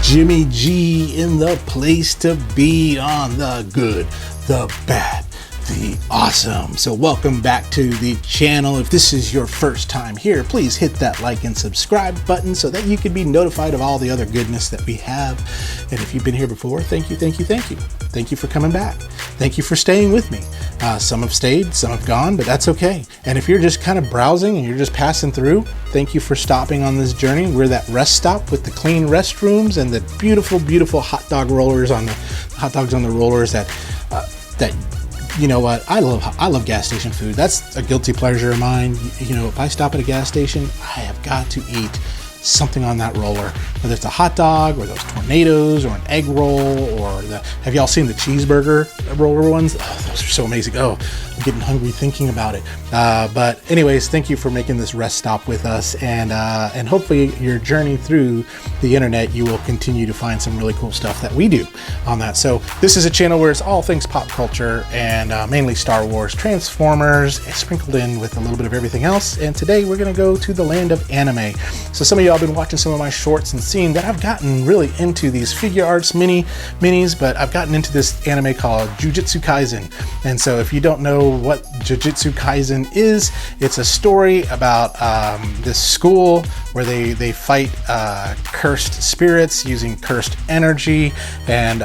Jimmy G in the place to be on the good, the bad, the awesome. So welcome back to the channel. If this is your first time here, please hit that like and subscribe button so that you can be notified of all the other goodness that we have. And if you've been here before, thank you, thank you, thank you. Thank you for coming back. Thank you for staying with me. Some have stayed, some have gone, but that's okay. And if you're just kind of browsing and you're just passing through, thank you for stopping on this journey. We're that rest stop with the clean restrooms and the beautiful, beautiful hot dogs on the rollers that you know what, I love gas station food. That's a guilty pleasure of mine. You know, if I stop at a gas station, I have got to eat something on that roller, whether it's a hot dog or those tornadoes or an egg roll or have y'all seen the cheeseburger roller ones? Oh, those are so amazing. Oh, I'm getting hungry thinking about it. But anyways, thank you for making this rest stop with us, and hopefully your journey through the internet, you will continue to find some really cool stuff that we do on that. So this is a channel where it's all things pop culture and mainly Star Wars, Transformers, sprinkled in with a little bit of everything else. And today we're going to go to the land of anime. So some of y'all have been watching some of my shorts and seen that I've gotten really into these figure arts minis, but I've gotten into this anime called JuJutsu Kaisen. And so if you don't know what JuJutsu Kaisen is, it's a story about this school where they fight cursed spirits using cursed energy. And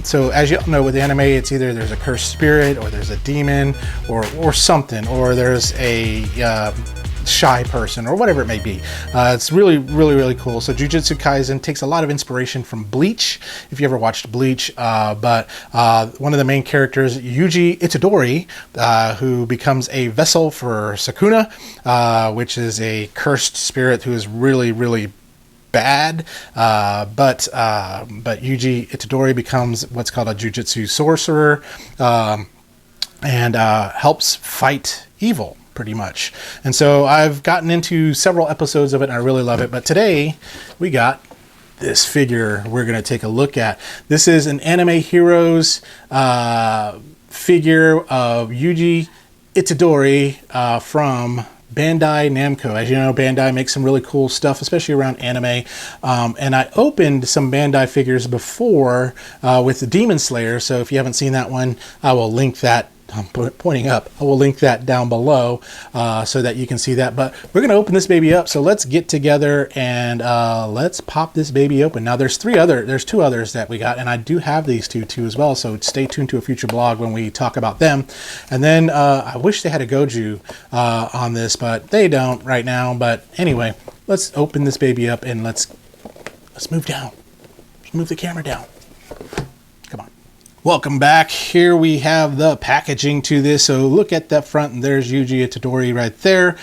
so as you all know with anime, it's either there's a cursed spirit or there's a demon or something, or there's a shy person or whatever it may be. It's really, really, really cool. So JuJutsu Kaisen takes a lot of inspiration from Bleach, if you ever watched Bleach, but one of the main characters, Yuji Itadori, who becomes a vessel for Sukuna, which is a cursed spirit who is really, really bad, but Yuji Itadori becomes what's called a Jujutsu sorcerer, and helps fight evil, pretty much. And so I've gotten into several episodes of it and I really love it. But today we got this figure we're going to take a look at. This is an Anime Heroes figure of Yuji Itadori from Bandai Namco. As you know, Bandai makes some really cool stuff, especially around anime. And I opened some Bandai figures before with the Demon Slayer. So if you haven't seen that one, I will link that. I'm pointing up. I will link that down below so that you can see that. But we're going to open this baby up. So let's get together and let's pop this baby open. Now there's two others that we got, and I do have these two as well. So stay tuned to a future blog when we talk about them. And then I wish they had a Goju on this, but they don't right now. But anyway, let's open this baby up and let's move down. Let's move the camera down. Welcome back. Here we have the packaging to this. So look at that front, and there's Yuji Itadori right there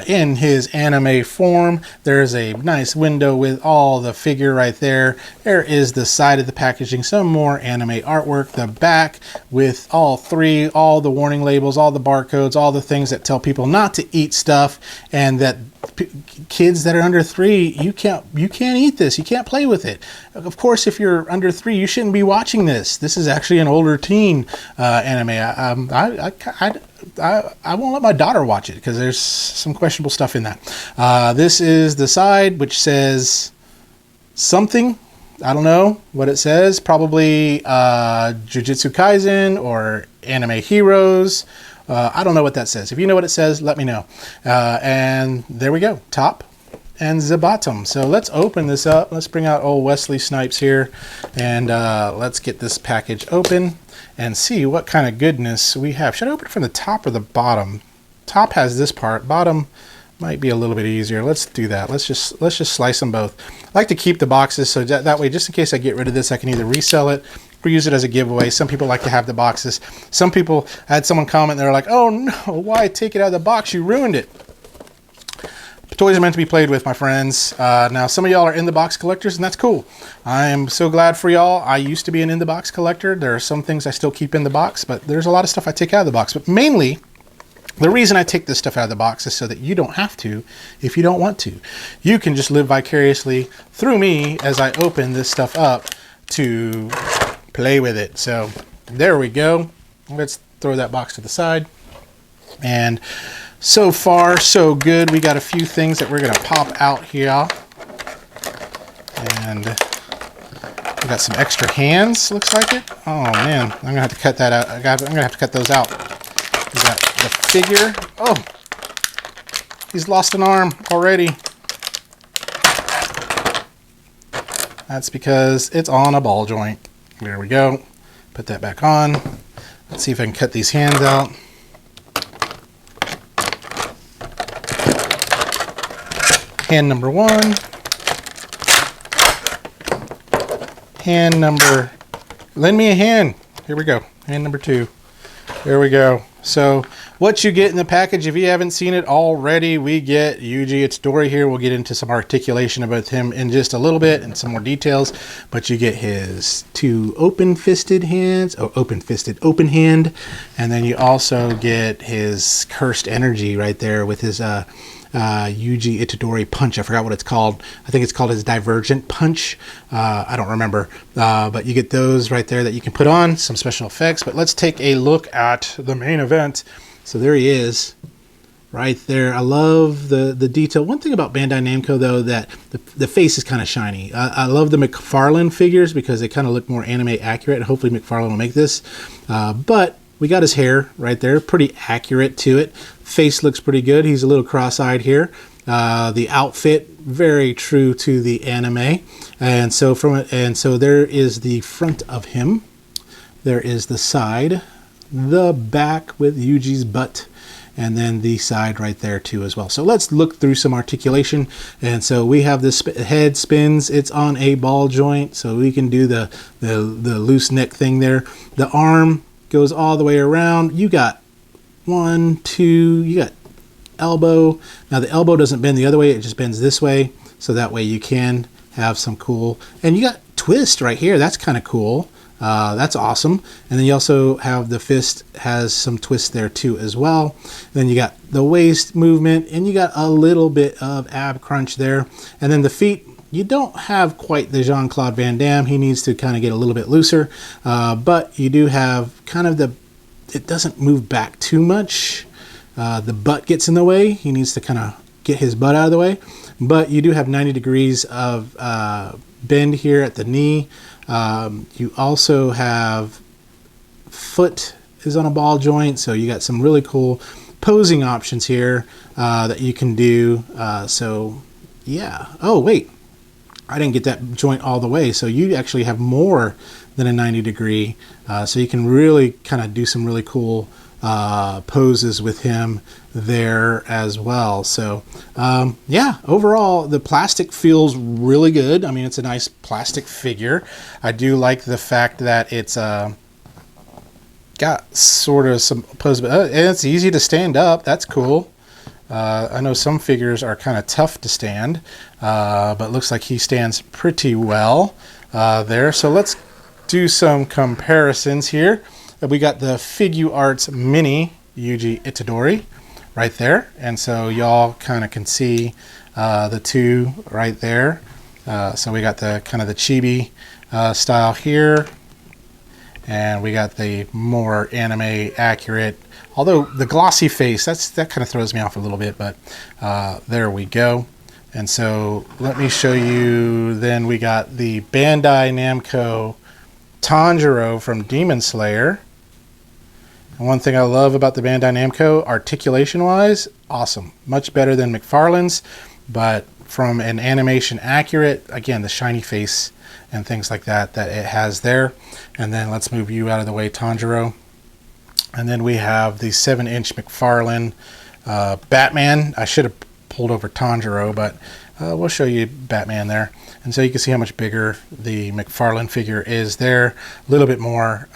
in his anime form. There's a nice window with all the figure right there. There is the side of the packaging, some more anime artwork. The back with all the warning labels, all the barcodes, all the things that tell people not to eat stuff, and that kids that are under 3, you can't eat this, you can't play with it. Of course, if you're under 3, you shouldn't be watching this. This is actually an older teen anime. I won't let my daughter watch it because there's some questionable stuff in that. This is the side which says something. I don't know what it says. Probably JuJutsu Kaisen or Anime Heroes. I don't know what that says. If you know what it says, let me know. And there we go. Top and the bottom. So let's open this up. Let's bring out old Wesley Snipes here. And let's get this package open and see what kind of goodness we have. Should I open it from the top or the bottom? Top has this part. Bottom might be a little bit easier. Let's do that. Let's just slice them both. I like to keep the boxes so that way, just in case I get rid of this, I can either resell it or use it as a giveaway. Some people like to have the boxes. Some people, I had someone comment, they're like, oh no, why take it out of the box? You ruined it. Toys are meant to be played with, my friends. Now, some of y'all are in-the-box collectors, and that's cool. I am so glad for y'all. I used to be an in-the-box collector. There are some things I still keep in the box, but there's a lot of stuff I take out of the box. But mainly, the reason I take this stuff out of the box is so that you don't have to if you don't want to. You can just live vicariously through me as I open this stuff up to play with it. So there we go. Let's throw that box to the side. And so far, so good. We got a few things that we're going to pop out here. And got some extra hands, looks like it. Oh man, I'm gonna have to cut that out. I'm gonna have to cut those out. We got the figure. Oh, he's lost an arm already. That's because it's on a ball joint. There we go. Put that back on. Let's see if I can cut these hands out. Hand number 1. Hand number... Lend me a hand. Here we go. Hand number 2. There we go. So what you get in the package, if you haven't seen it already, we get Yuji Itadori here. We'll get into some articulation about him in just a little bit and some more details. But you get his 2 open-fisted hands, open hand, and then you also get his cursed energy right there with his Yuji Itadori punch. I forgot what it's called. I think it's called his divergent punch. I don't remember. But you get those right there that you can put on, some special effects. But let's take a look at the main event. So there he is right there. I love the detail. One thing about Bandai Namco, though, that the face is kind of shiny. I love the McFarlane figures because they kind of look more anime accurate. And hopefully McFarlane will make this. But we got his hair right there. Pretty accurate to it. Face looks pretty good. He's a little cross-eyed here. The outfit very true to the anime, and so there is the front of him. There is the side, the back with Yuji's butt, and then the side right there too as well. So let's look through some articulation. And so we have this head spins. It's on a ball joint, so we can do the loose neck thing there. The arm goes all the way around. You got 1, 2, you got elbow. Now the elbow doesn't bend the other way, it just bends this way, so that way you can have some cool, and you got twist right here. That's kind of cool. That's awesome. And then you also have the fist has some twist there too as well. Then you got the waist movement, and you got a little bit of ab crunch there. And then the feet, you don't have quite the Jean-Claude Van Damme. He needs to kind of get a little bit looser, but you do have kind of it doesn't move back too much. The butt gets in the way. He needs to kind of get his butt out of the way. But you do have 90 degrees of bend here at the knee. You also have foot is on a ball joint. So you got some really cool posing options here that you can do. So yeah. Oh, wait. I didn't get that joint all the way. So you actually have more than a 90 degree. So you can really kind of do some really cool poses with him there as well. So yeah, overall the plastic feels really good. I mean, it's a nice plastic figure. I do like the fact that it's got sort of some pose, and it's easy to stand up. That's cool. I know some figures are kind of tough to stand, but looks like he stands pretty well there. So let's do some comparisons here. We got the Figuarts Mini Yuji Itadori right there, and so y'all kind of can see the two right there. So we got the kind of the chibi style here, and we got the more anime accurate, although the glossy face, that kind of throws me off a little bit, but there we go. And so let me show you, then we got the Bandai Namco Tanjiro from Demon Slayer. And one thing I love about the Bandai Namco, articulation-wise, awesome. Much better than McFarlane's, but from an animation accurate, again, the shiny face and things like that it has there. And then let's move you out of the way, Tanjiro. And then we have the 7-inch McFarlane Batman. I should have pulled over Tanjiro, but we'll show you Batman there. And so you can see how much bigger the McFarlane figure is there. A little bit more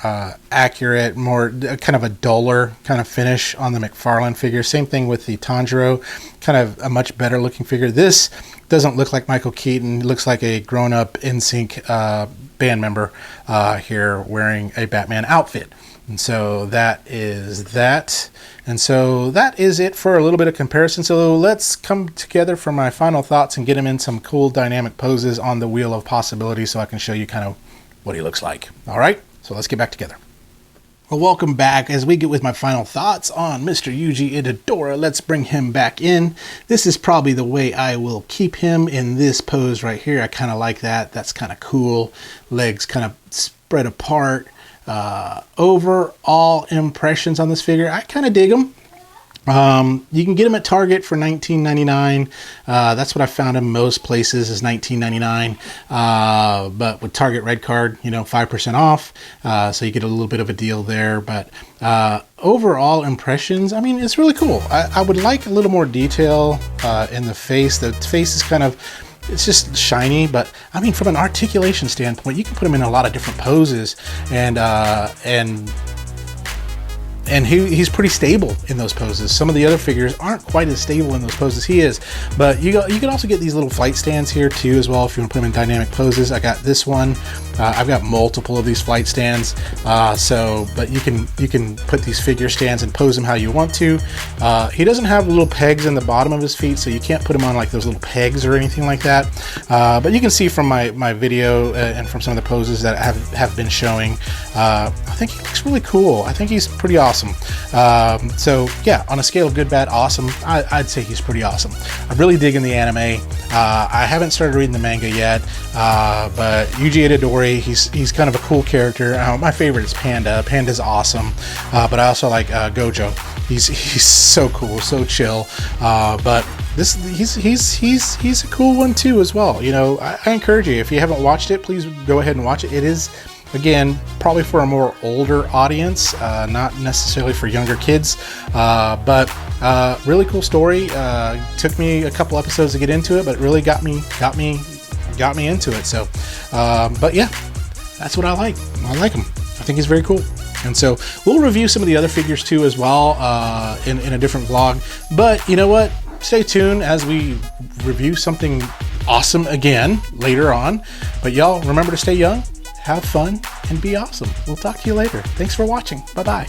accurate, more kind of a duller kind of finish on the McFarlane figure. Same thing with the Tanjiro, kind of a much better looking figure. This doesn't look like Michael Keaton. It looks like a grown-up NSYNC band member here wearing a Batman outfit. And so that is that. And so that is it for a little bit of comparison. So let's come together for my final thoughts and get him in some cool dynamic poses on the Wheel of Possibility so I can show you kind of what he looks like. All right, so let's get back together. Well, welcome back as we get with my final thoughts on Mr. Yuji Itadori. Let's bring him back in. This is probably the way I will keep him in this pose right here. I kind of like that. That's kind of cool. Legs kind of spread apart. Overall impressions on this figure, I kind of dig him. You can get them at Target for $19.99. That's what I found in most places is $19.99. But with Target Red Card, 5% off. So you get a little bit of a deal there. But overall impressions, I mean, it's really cool. I would like a little more detail in the face. The face is kind of, it's just shiny, but I mean, from an articulation standpoint, you can put him in a lot of different poses, and he's pretty stable in those poses. Some of the other figures aren't quite as stable in those poses he is, but you can also get these little flight stands here too as well if you want to put them in dynamic poses. I got this one. I've got multiple of these flight stands, but you can put these figure stands and pose them how you want to. He doesn't have little pegs in the bottom of his feet, so you can't put him on like those little pegs or anything like that. But you can see from my video and from some of the poses that have been showing, I think he looks really cool. I think he's pretty awesome. So yeah, on a scale of good, bad, awesome, I'd say he's pretty awesome. I'm really digging the anime. I haven't started reading the manga yet, but Yuji Itadori, he's kind of a cool character. My favorite is Panda. Panda's awesome, but I also like Gojo. He's so cool, so chill. But he's a cool one too as well. I encourage you, if you haven't watched it, please go ahead and watch it. It is, again, probably for a more older audience, not necessarily for younger kids, but really cool story. Took me a couple episodes to get into it, but it really got me into it. So, but yeah, that's what I like. I like him. I think he's very cool. And so we'll review some of the other figures too as well in a different vlog. But you know what? Stay tuned as we review something awesome again later on. But y'all, remember to stay young, have fun, and be awesome. We'll talk to you later. Thanks for watching. Bye-bye.